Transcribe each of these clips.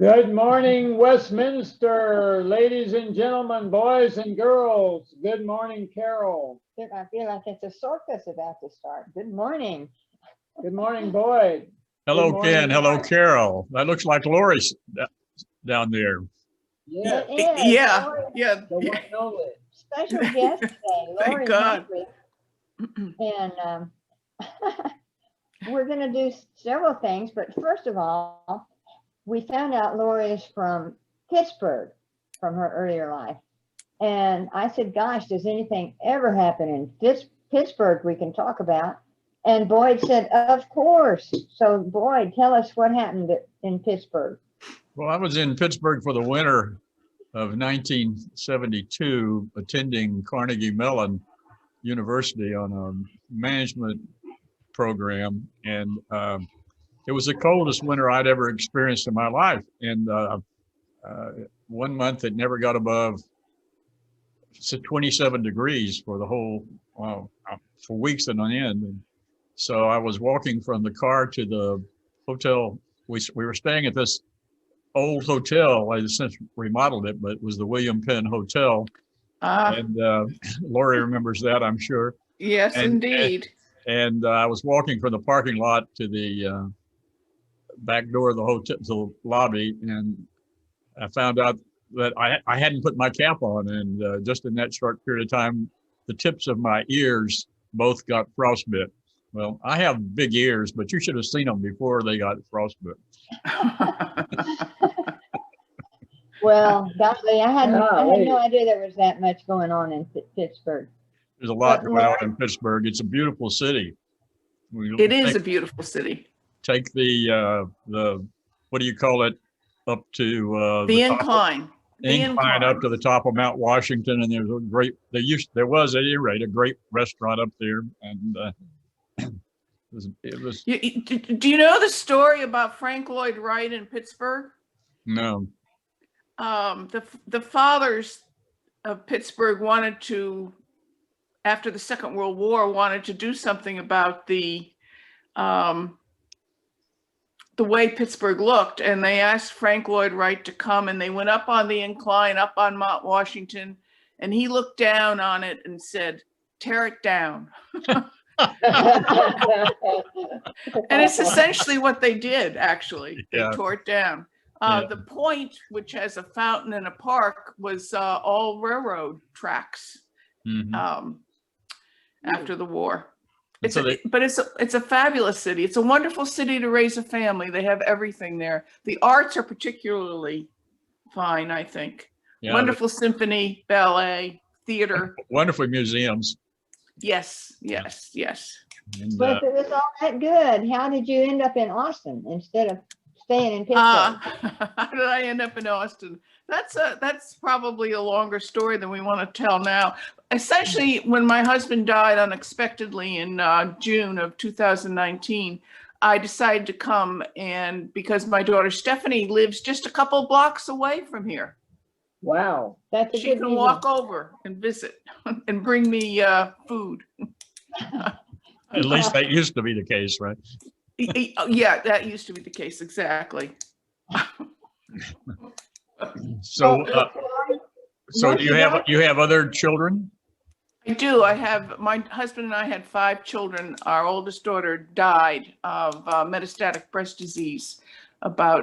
Good morning, Westminster, ladies and gentlemen, boys and girls. Good morning, Carol. I feel like it's a circus about to start. Good morning. Good morning, Boyd. Hello, Good morning, Ken. Hello, Mike. Carol. That looks like Lori's down there. Yeah, It is. Yeah, Lori, yeah. the one and only. special guest today, Thank Lori God. Humphreys. And we're going to do several things, but first of all, we found out Lori is from Pittsburgh, from her earlier life. And I said, gosh, does anything ever happen in Pittsburgh we can talk about? And Boyd said, of course. So Boyd, tell us what happened in Pittsburgh. Well, I was in Pittsburgh for the winter of 1972, attending Carnegie Mellon University on a management program. And it was the coldest winter I'd ever experienced in my life. And 1 month it never got above 27 degrees for the whole, for weeks on end. And so I was walking from the car to the hotel. We were staying at this old hotel. I since remodeled it, but it was the William Penn Hotel. And Lori remembers that, I'm sure. Yes, indeed. And I was walking from the parking lot to the back door of the hotel, the lobby, and I found out that I hadn't put my cap on, and just in that short period of time, the tips of my ears both got frostbit. Well, I have big ears, but you should have seen them before they got frostbit. Well, golly, I had no idea there was that much going on in Pittsburgh. There's a lot going on in Pittsburgh. It's a beautiful city. It is a beautiful city. Take the what do you call it, up to the incline. Incline up to the top of Mount Washington, and there's a great. There was at any rate a great restaurant up there, and it was. Do you know the story about Frank Lloyd Wright in Pittsburgh? No. The fathers of Pittsburgh wanted to, after the Second World War, wanted to do something about the way Pittsburgh looked, and they asked Frank Lloyd Wright to come, and they went up on the incline, up on Mount Washington, and he looked down on it and said, "Tear it down." And it's essentially what they did, actually. They tore it down. The point, which has a fountain and a park, was all railroad tracks after the war. But it's a fabulous city. It's a wonderful city to raise a family. They have everything there. The arts are particularly fine, I think. Yeah, wonderful symphony, ballet, theater. Wonderful museums. Yes, yes, yes. And, but if it was all that good, how did you end up in Austin instead of staying in Pittsburgh? How did I end up in Austin? That's probably a longer story than we want to tell now. Essentially, when my husband died unexpectedly in June of 2019, I decided to come, and because my daughter Stephanie lives just a couple blocks away from here. Wow. That's a she can walk over and visit and bring me food. At least that used to be the case, right? Yeah, that used to be the case, exactly. So do you have other children? I do. I have, my husband and I had 5 children. Our oldest daughter died of metastatic breast disease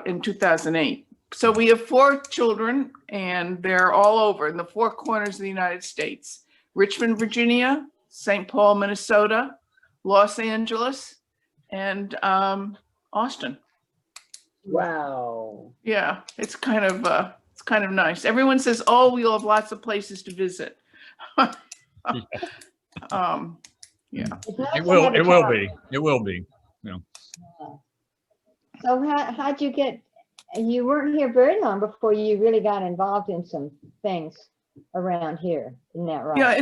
in 2008. So we have 4 children, and they're all over in the 4 corners of the United States: Richmond, Virginia, St. Paul, Minnesota, Los Angeles, and Austin. Wow. Yeah, it's kind of nice. Everyone says, "Oh, we'll have lots of places to visit." Yeah. It will be. Yeah. So how'd you get? You weren't here very long before you really got involved in some things around here, isn't that right? Yeah,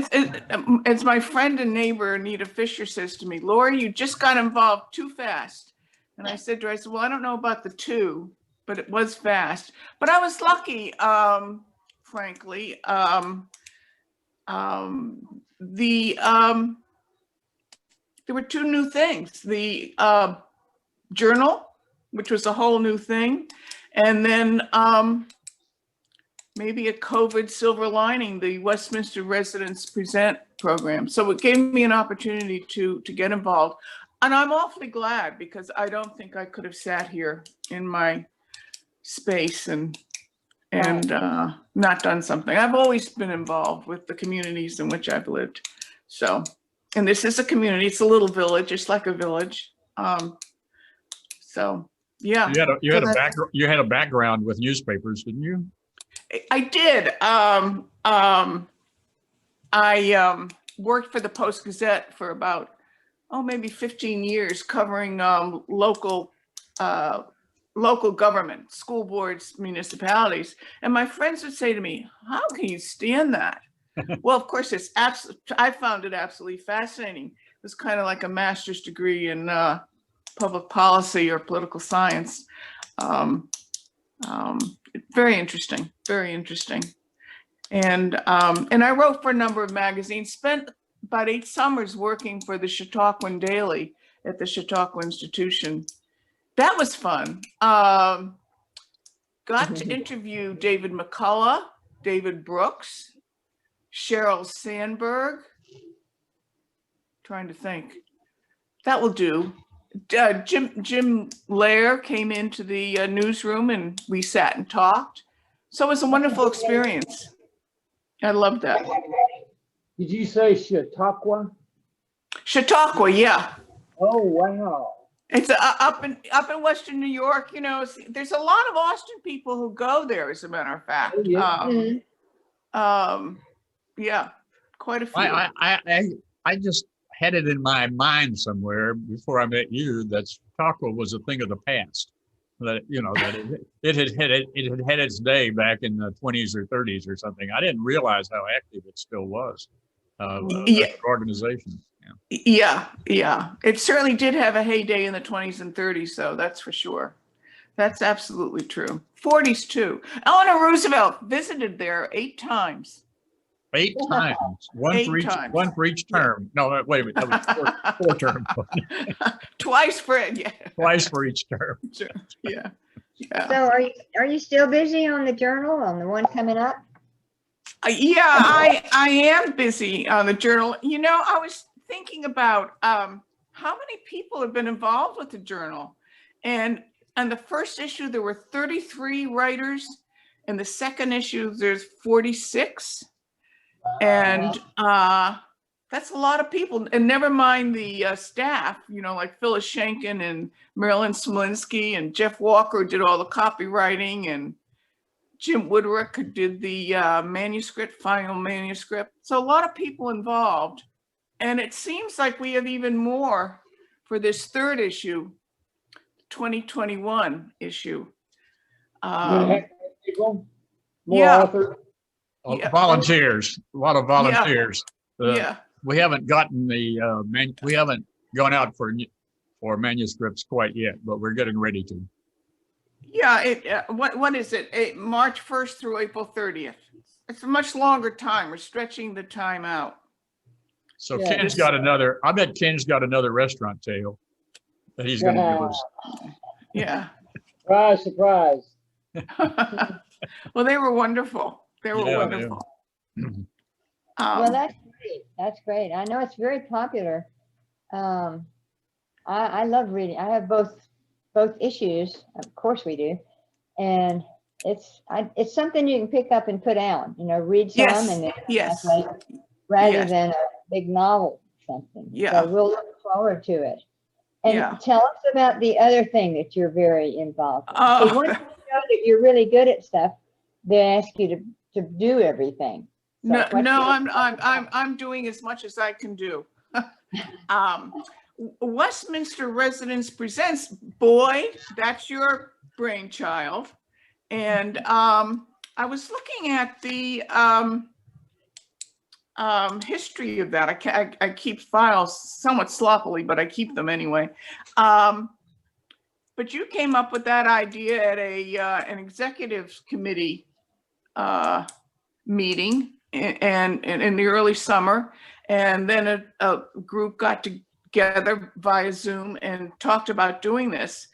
it's my friend and neighbor Anita Fisher says to me, "Lori, you just got involved too fast." And I said to her, I said, "Well, I don't know about the 2, but it was fast." But I was lucky, frankly. There were 2 new things: the journal, which was a whole new thing, And then maybe a COVID silver lining, the Westminster Residents Present program. So it gave me an opportunity to get involved. And I'm awfully glad, because I don't think I could have sat here in my space and not done something. I've always been involved with the communities in which I've lived. So, and this is a community, it's a little village, it's like a village. So yeah. You had a background with newspapers, didn't you? I did. I worked for the Post-Gazette for about, maybe 15 years, covering local government, school boards, municipalities. And my friends would say to me, how can you stand that? Well, of course, I found it absolutely fascinating. It was kind of like a master's degree in public policy or political science. Very interesting, very interesting. And I wrote for a number of magazines, spent about 8 summers working for the Chautauquan Daily at the Chautauqua Institution. That was fun. Got to interview David McCullough, David Brooks, Sheryl Sandberg. Trying to think. That will do. Jim Lair came into the newsroom and we sat and talked. So it was a wonderful experience. I loved that. Did you say Chautauqua? Chautauqua, yeah. Oh, wow. It's up in Western New York. You know, there's a lot of Austin people who go there, as a matter of fact. Oh, yeah. Yeah, quite a few. I just had it in my mind somewhere before I met you that Chautauqua was a thing of the past. That it had had its day back in the 20s or 30s or something. I didn't realize how active it still was. Yeah. Organization. Yeah. It certainly did have a heyday in the 20s and 30s, so that's for sure. That's absolutely true. 40s too. Eleanor Roosevelt visited there 8 times. 8 times. One for each term. No, wait a minute. That was 4 terms. Twice for each term. Sure. Yeah. So are you still busy on the journal, on the one coming up? Yeah, I am busy on the journal. You know, I was thinking about how many people have been involved with the journal. And on the first issue, there were 33 writers. In the second issue, there's 46. And that's a lot of people. And never mind the staff, like Phyllis Schenken and Marilyn Smolinski and Jeff Walker did all the copywriting, and Jim Woodrick did the final manuscript. So a lot of people involved. And it seems like we have even more for this third issue, 2021 issue. People, more Yeah. authors. Volunteers, a lot of volunteers. Yeah. We haven't gotten we haven't gone out for manuscripts quite yet, but we're getting ready to. Yeah, what is it? March 1st through April 30th. It's a much longer time. We're stretching the time out. So Yeah, Ken's got another, I bet Ken's got another restaurant tale that he's going to give us. Yeah. Surprise. Mm-hmm. Well, they were wonderful. They were wonderful. Yeah. Well, that's great. That's great. I know it's very popular. I love reading. I have both issues. Of course we do. And it's something you can pick up and put down, read some and then rather than a big novel or something. Yeah. So we'll look forward to it. And Yeah. tell us about the other thing that you're very involved in. Oh. 'Cause once you know that you're really good at stuff, they ask you to do everything. So I'm doing as much as I can do. Westminster Residents Presents, Boyd, that's your brainchild. And I was looking at the history of that. I keep files somewhat sloppily, but I keep them anyway. But you came up with that idea at an executive committee meeting and in the early summer, and then a group got together via Zoom and talked about doing this.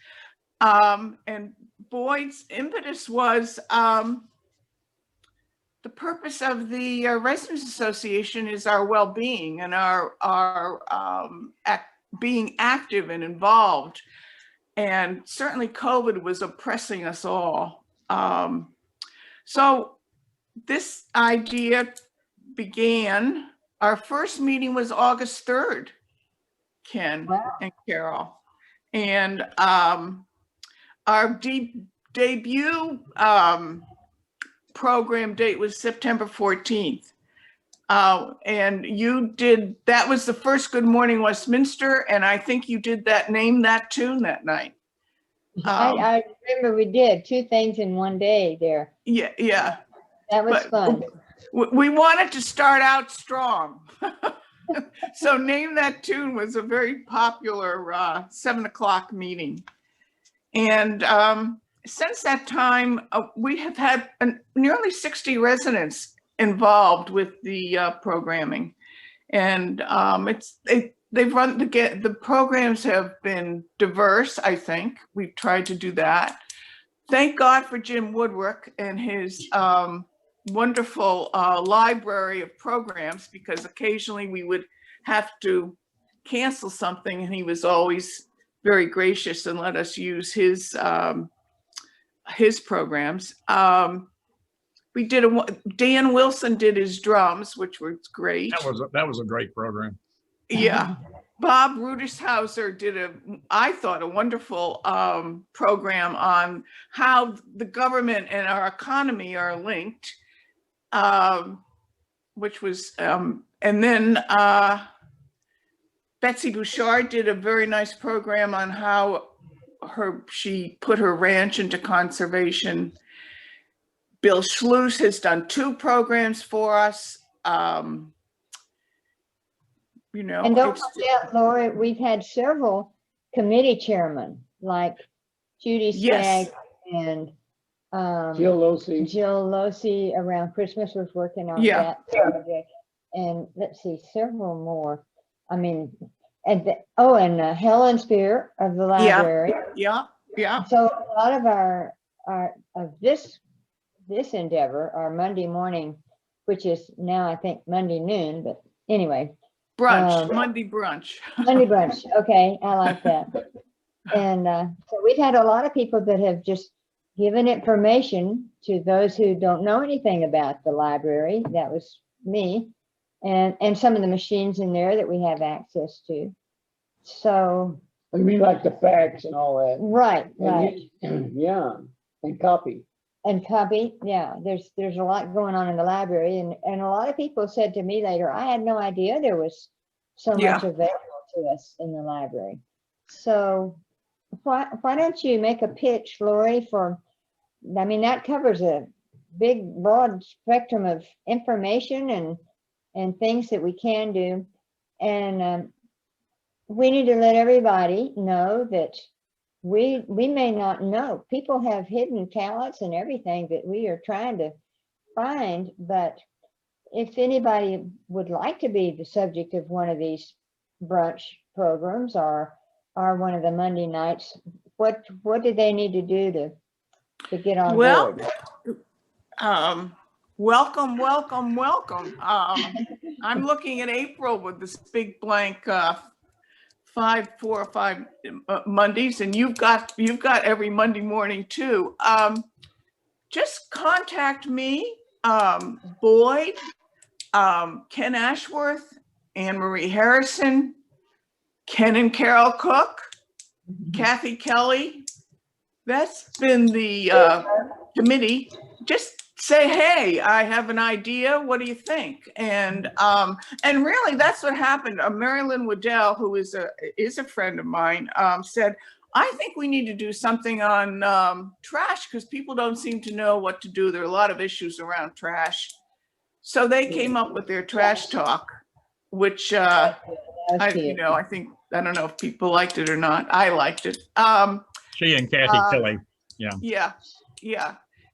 And Boyd's impetus was the purpose of the Residents Association is our well-being and being active and involved. And certainly COVID was oppressing us all. So this idea began, our first meeting was August 3rd, Ken and Carol. And our debut program date was September 14th. And you did, that was the first Good Morning Westminster, and I think you did that, name that tune that night. I remember we did 2 things in one day there. Yeah. That was fun. We wanted to start out strong. So Name That Tune was a very popular 7 o'clock meeting. And since that time, we have had nearly 60 residents involved with the programming. And they've run, the programs have been diverse, I think. We've tried to do that. Thank God for Jim Woodwork and his wonderful library of programs, because occasionally we would have to cancel something and he was always very gracious and let us use his programs. We did Dan Wilson did his drums, which was great. That was a great program. Yeah. Bob Rudishauser did I thought a wonderful program on how the government and our economy are linked, which was, and then Betsy Bouchard did a very nice program on how she put her ranch into conservation. Bill Schluss has done 2 programs for us. You know, and don't forget, Lori, we've had several committee chairmen like Judy Stagg and Jill Losey. Jill Losey around Christmas was working on that project. And let's see, several more. I mean, and Helen Spear of the library. Yeah. So a lot of our of this endeavor, our Monday morning, which is now I think Monday noon, but anyway. Brunch, Monday brunch. Monday brunch, okay, I like that. And so we've had a lot of people that have just given information to those who don't know anything about the library. That was me, and some of the machines in there that we have access to. So. You mean like the fax and all that? Right. Yeah, and copy. And copy, yeah, there's a lot going on in the library, and a lot of people said to me later, I had no idea there was so much available to us in the library. So why don't you make a pitch, Lori, for, I mean, that covers a big, broad spectrum of information and things that we can do. And we need to let everybody know that we may not know. People have hidden talents and everything that we are trying to find, but if anybody would like to be the subject of one of these brunch programs or one of the Monday nights, what do they need to do to get on board? Welcome. I'm looking at April with this big blank 4 or 5 Mondays, and you've got every Monday morning too. Just contact me, Boyd, Ken Ashworth, Anne Marie Harrison, Ken and Carol Cook, Kathy Kelly. That's been the committee. Just say, hey, I have an idea. What do you think? And really, that's what happened. Marilyn Waddell, who is a friend of mine, said, I think we need to do something on trash because people don't seem to know what to do. There are a lot of issues around trash. So they came up with their trash talk, which I think, I don't know if people liked it or not. I liked it. She and Kathy Kelly. Yeah.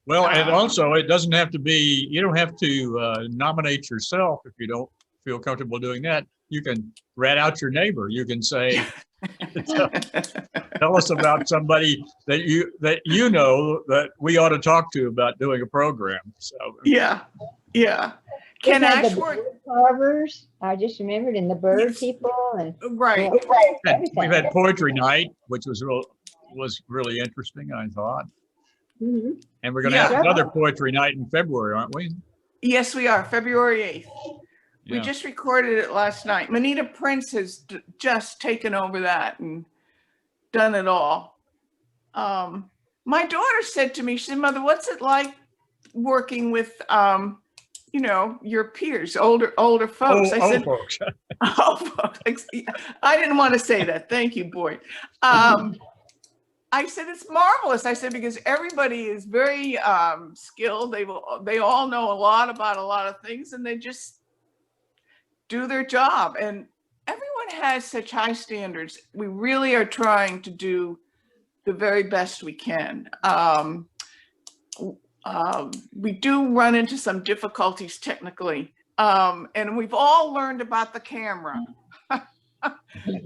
Well, and also it doesn't have to be, you don't have to nominate yourself if you don't feel comfortable doing that. You can rat out your neighbor. You can say, Tell us about somebody that you know that we ought to talk to about doing a program. So Yeah, yeah. We've Ken had the Ashworth, bird carvers, I just remembered, and the bird Yes. people, and right. we've had poetry night, which was really interesting, I thought. Mhm. And we're going to Yeah. have another poetry night in February, aren't we? Yes, we are, February 8th. We Yeah. just recorded it last night. Manita Prince has just taken over that and done it all. My daughter said to me, she said, Mother, what's it like working with, you know, your peers, older folks? I said, folks. oh, folks. I didn't want to say that. Thank you, boy. I said, it's marvelous. I said, because everybody is very skilled. They all know a lot about a lot of things, and they just do their job. And everyone has such high standards. We really are trying to do the very best we can. We do run into some difficulties technically. And we've all learned about the camera. The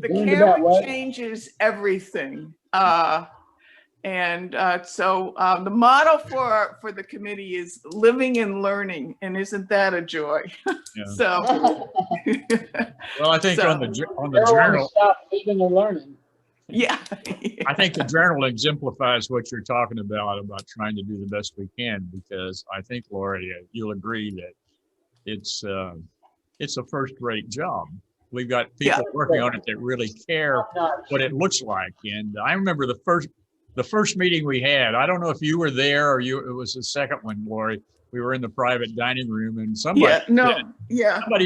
Learned about camera what? changes everything. So the motto for the committee is living and learning, and isn't that a joy? Yeah. So, Well, I think So- on the Never want to journal, stop living and learning. yeah. I think the journal exemplifies what you're talking about trying to do the best we can, because I think, Lori, you'll agree that it's a first-rate job. We've got people working on it that really care what it looks like. And I remember the first meeting we had. I don't know if you were there or it was the second one, Lori. We were in the private dining room, and somebody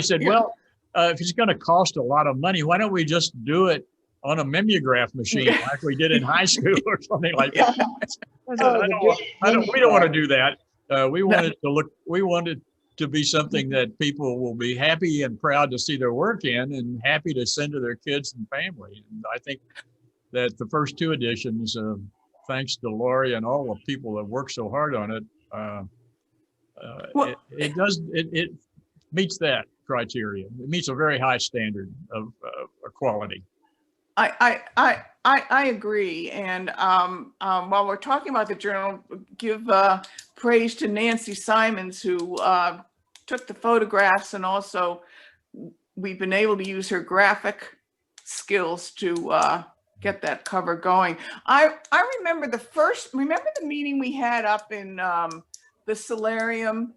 said, Yeah. well, if it's going to cost a lot of money, why don't we just do it on a mimeograph machine like we did in high school or something like that? We don't want to do that. We wanted to be something that people will be happy and proud to see their work in, and happy to send to their kids and family. And I think that the first two editions, thanks to Lori and all the people that work so hard on it, it meets that criteria. It meets a very high standard of quality. I agree. And while we're talking about the journal, give praise to Nancy Simons, who took the photographs, and also we've been able to use her graphic skills to get that cover going. I remember the meeting we had up in the solarium,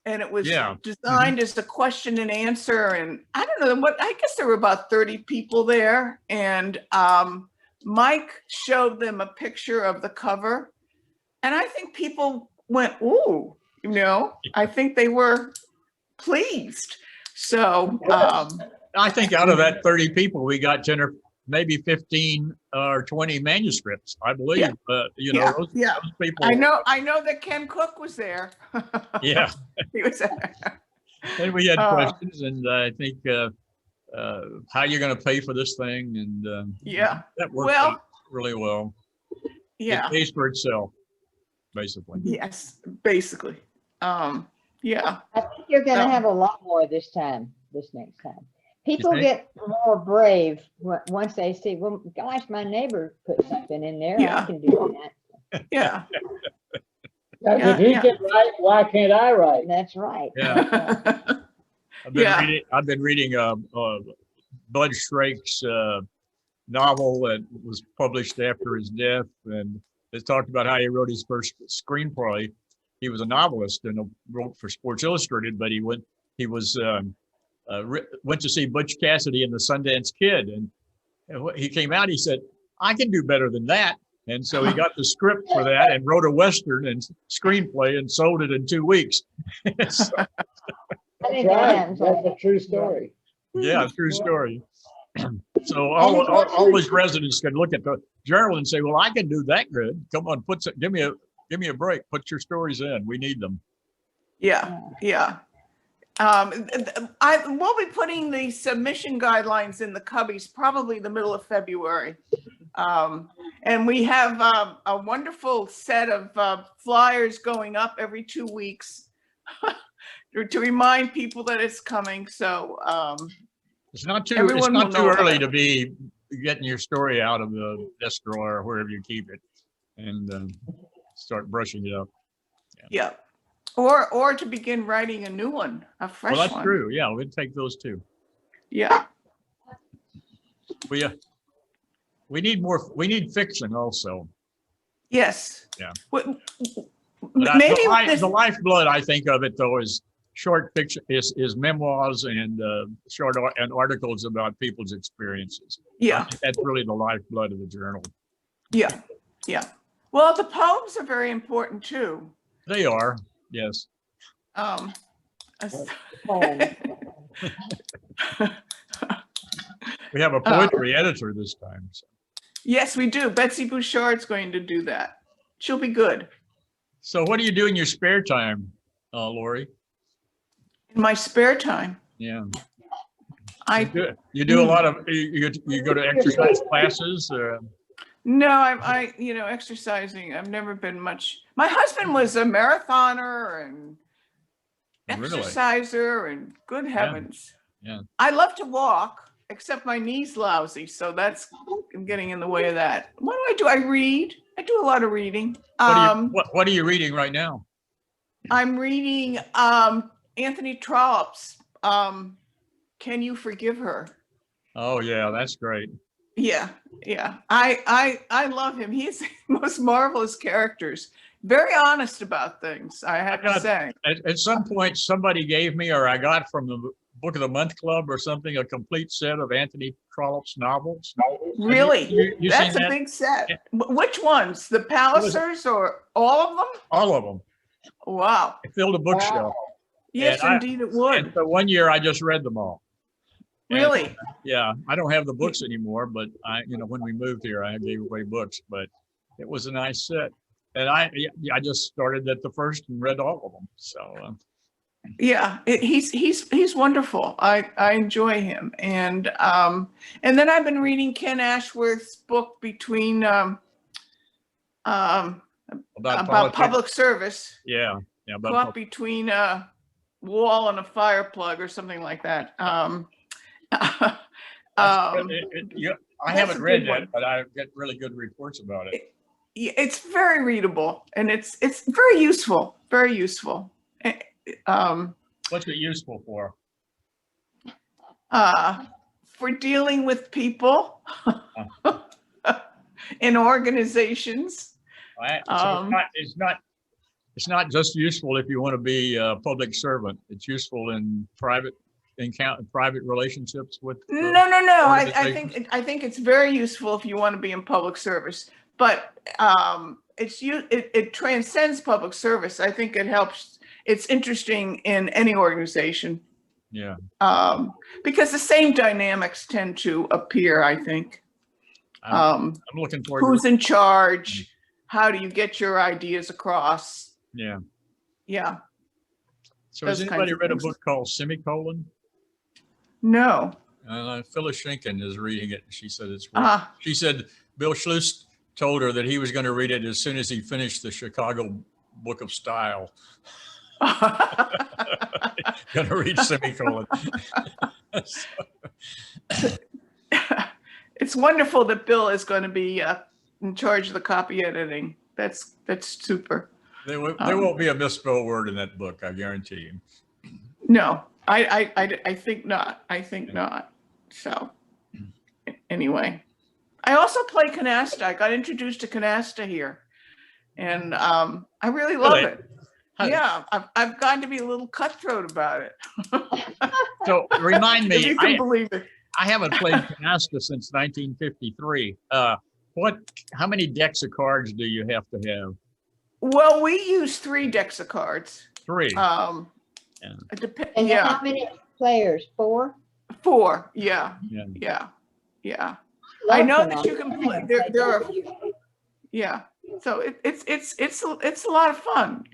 and it was designed as a question and answer. And I don't know I guess there were about 30 people there. And Mike showed them a picture of the cover. And I think people went, ooh, you know, I think they were pleased. So I think out of that 30 people, we got 10 or maybe 15 or 20 manuscripts, I believe. Those people. I know that Ken Cook was there. Yeah. He was there. And we had questions, and I think how you're going to pay for this thing, and that worked out really well. Yeah. It pays for itself, basically. Yes, basically. Yeah. I think you're going to have a lot more this next time. People get more brave once they see, well, gosh, my neighbor put something in there. I can do that. Yeah. If he can write, why can't I write? That's right. Yeah. I've been reading Bud Schrake's novel that was published after his death, and it talked about how he wrote his first screenplay. He was a novelist and wrote for Sports Illustrated, but he went to see Butch Cassidy and the Sundance Kid, and he came out. He said, "I can do better than that." And so he got the script for that and wrote a Western and screenplay and sold it in 2 weeks. That's right. That's a true story. Yeah, true story. So all his residents can look at the journal and say, "Well, I can do that good. Come on, give me a break. Put your stories in. We need them." Yeah. We'll be putting the submission guidelines in the cubbies probably the middle of February. And we have a wonderful set of flyers going up every 2 weeks to remind people that it's coming. So it's not too early to be getting your story out of the desk drawer or wherever you keep it, and start brushing it up. Yeah. Or to begin writing a new one, a fresh Well, that's one. true. Yeah, we'd take those too. Yeah. We need more. We need fiction also. Yes. Yeah. What- But Maybe with this, the lifeblood, I think of it though, is short fiction, is memoirs and and articles about people's experiences. I yeah, think that's really the lifeblood of the journal. yeah, yeah. Well, the poems are very important too. They are, yes. Um, as- Poem. We have a poetry editor this time. So. yes, we do. Betsy Bouchard's going to do that. She'll be good. So what do you do in your spare time, Lori? In my spare time, Yeah. I You do a lot of, you go to exercise classes? no, I exercising. I've never been much. My husband was a marathoner and Really? exerciser, and good heavens. Yeah. I love to walk, except my knee's lousy, so that's getting in the way of that. What do? I read. I do a lot of reading. What are you reading right now? I'm reading Anthony Trollope's Can You Forgive Her? Oh yeah, that's great. Yeah, yeah. I love him. He's the most marvelous characters. Very honest about things, I have to say. At some point, somebody gave me, or I got from the Book of the Month Club or something, a complete set of Anthony Trollope's novels. Really? You That's seen a that? big set. Which ones? The Pallisers or all of them? All of them. Wow. I filled a bookshelf. Yes, And indeed it And would. so one year I just read them all. And, Really? yeah, I don't have the books anymore, but when we moved here, I gave away books, but it was a nice set. And I just started at the first and read all of them. So Yeah, he's wonderful. I enjoy him. And then I've been reading Ken Ashworth's book between about politics. public service. Yeah, about Caught between a wall and a fire plug or something like that. I haven't a read good that, one. but I get really good reports about it. It's very readable and it's very useful. Very useful. What's it useful for? For dealing with people in organizations. So it's not just useful if you want to be a public servant. It's useful in private relationships with. No. I organizations? think it's very useful if you want to be in public service, but it transcends public service. I think it helps. It's interesting in any organization. Yeah. Because the same dynamics tend to appear, I think. I'm looking forward Who's to in charge? How do you get your ideas across? Yeah. Yeah. So has those kinds anybody of read a things. book called Semicolon? No. Phyllis Schinken is reading it. She said it's. Ah. She said Bill Schluss told her that he was going to read it as soon as he finished the Chicago Book of Style. Going to read Semicolon. It's wonderful that Bill is going to be in charge of the copy editing. That's super. There won't be a misspelled word in that book, I guarantee you. No, I think not. I think not. So anyway, I also play canasta. I got introduced to canasta here, and I really love it. Yeah, I've gotten to be a little cutthroat about it. So remind If me, you can believe it. I haven't played canasta since 1953. How many decks of cards do you have to have? Well, we use 3 decks of cards. 3. And how many players? 4? 4. Yeah. I know that you can play. There are. Yeah. So it's a lot of fun.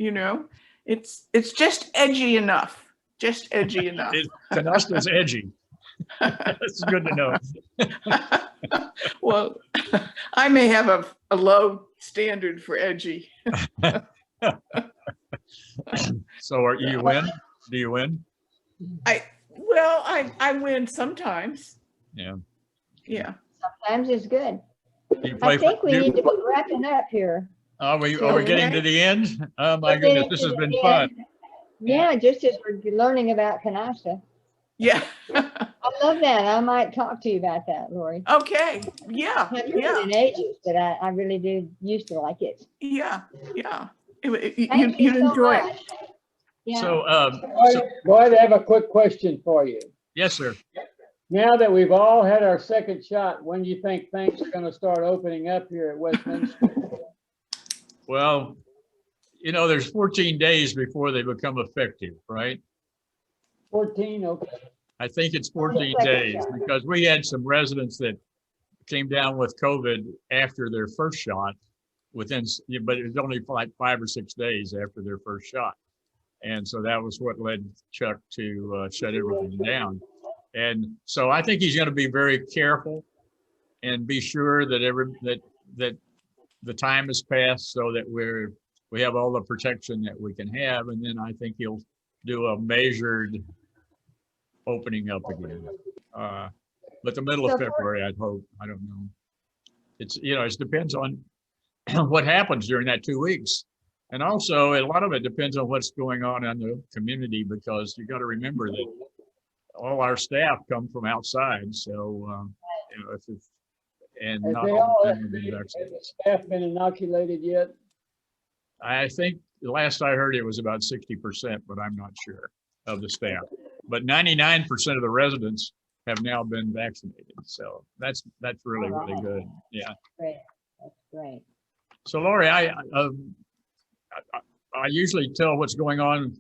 It's just edgy enough. Just edgy enough. Canasta's edgy. That's good to know. Well, I may have a low standard for edgy. So you win? Do you win? I win sometimes. Yeah. Yeah. Sometimes it's good. Do you play I think we do- need to be wrapping up here. Are we getting to the end? Oh my We're goodness, getting this to has the been end. fun. Yeah, just as we're learning about Canasta. Yeah. I love that. I might talk to you about that, Lori. Okay. Yeah. I haven't heard Yeah. it in ages, but I really do used to like it. Yeah. Yeah. Thank you You'd so enjoy it. much. Yeah. So, Boyd, I have a quick question for you. yes, sir. Now that we've all had our second shot, when do you think things are going to start opening up here at Westminster? Well, you know, there's 14 days before they become effective, right? 14, okay. I think it's 14 Second days shot. because we had some residents that came down with COVID after their first shot but it was only like 5 or 6 days after their first shot. And so that was what led Chuck to shut everything down. And so I think he's going to be very careful and be sure that that the time has passed so that we have all the protection that we can have. And then I think he'll do a measured opening up again. But the middle of February, I'd hope. I don't know. It's, you know, it depends on what happens during that 2 weeks. And also a lot of it depends on what's going on in the community, because you got to remember that all our staff come from outside. So, you know, and Have not they all all, of have them the have been vaccinated. staff been inoculated yet? I think the last I heard it was about 60%, but I'm not sure of the staff. But 99% of the residents have now been vaccinated. So that's really, really good. Yeah. Great. That's great. So Lori, I usually tell what's going on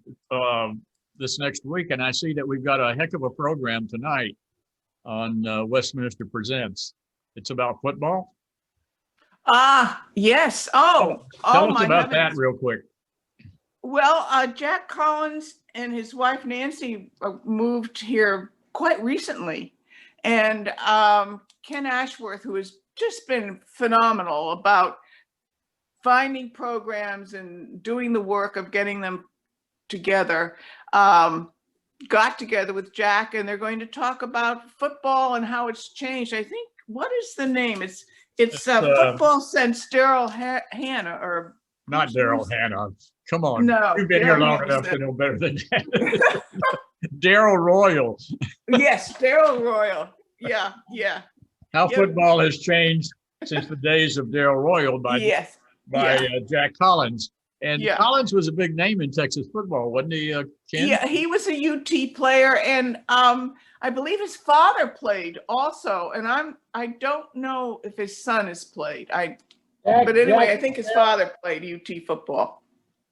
this next week, and I see that we've got a heck of a program tonight on Westminster Presents. It's about football. Yes. Tell us My about that heavens. real quick. Well, Jack Collins and his wife Nancy moved here quite recently, and Ken Ashworth, who has just been phenomenal about finding programs and doing the work of getting them together, got together with Jack, and they're going to talk about football and how it's changed. I think, what is the name? It's Football Since Daryl Hannah, or Not Daryl Hannah. Come on. No, You've been here Daryl long Hannah's enough to know better than that. Daryl Royal. Yes, Daryl Royal. Yeah, yeah. How Yeah. football has changed since the days of Daryl Royal by Yes. Jack Collins. And Yeah. Collins was a big name in Texas football, wasn't he, Ken? Yeah, he was a UT player, and I believe his father played also. And I don't know if his son has played. But anyway, I think his father played UT football.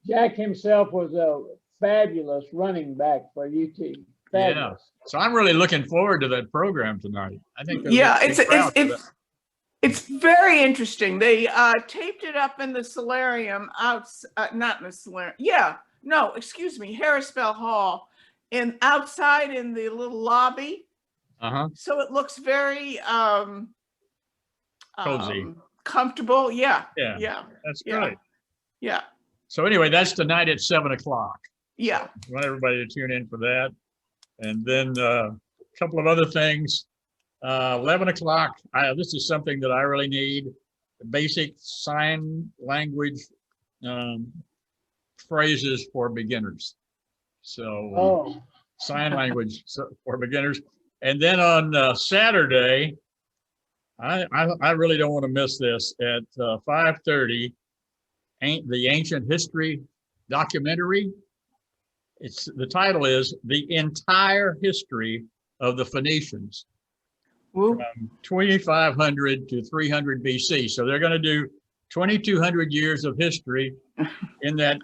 Jack himself was a fabulous running back for UT. Fabulous. Yeah. So I'm really looking forward to that program tonight. I think Yeah, it's very interesting. They taped it up in the solarium not in the solarium. Yeah, no, excuse me, Harrisville Hall, and outside in the little lobby. So it looks very cozy, comfortable. Yeah. Yeah. Yeah. That's Yeah. great. Yeah. So anyway, that's tonight at 7 o'clock. Yeah. I want everybody to tune in for that. And then a couple of other things. 11 o'clock, this is something that I really need. Basic sign language phrases for beginners. So sign language for beginners. And then on Saturday, I really don't want to miss this, at 5:30, the Ancient History documentary. The title is The Entire History of the Phoenicians. Woo. From 2500 to 300 BC. So they're going to do 2200 years of history in that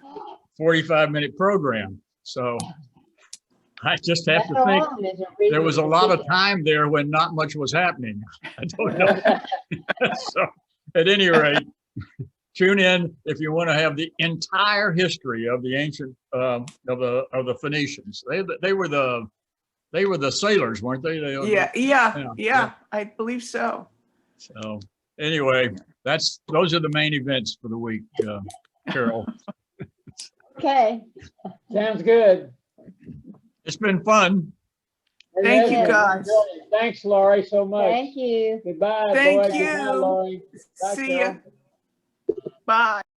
45-minute program. So I just have to think there was a lot of time there when not much was happening. I don't know. So at any rate, tune in if you want to have the entire history of the ancient of the Phoenicians. They were the sailors, weren't they? Yeah, I believe so. So anyway, those are the main events for the week, Carol. Okay. Sounds good. It's been fun. Thank you, guys. Thanks, Lori, so much. Thank you. Goodbye, Thank boy. Goodbye, you. Lori. Bye, See Carol. ya. Bye.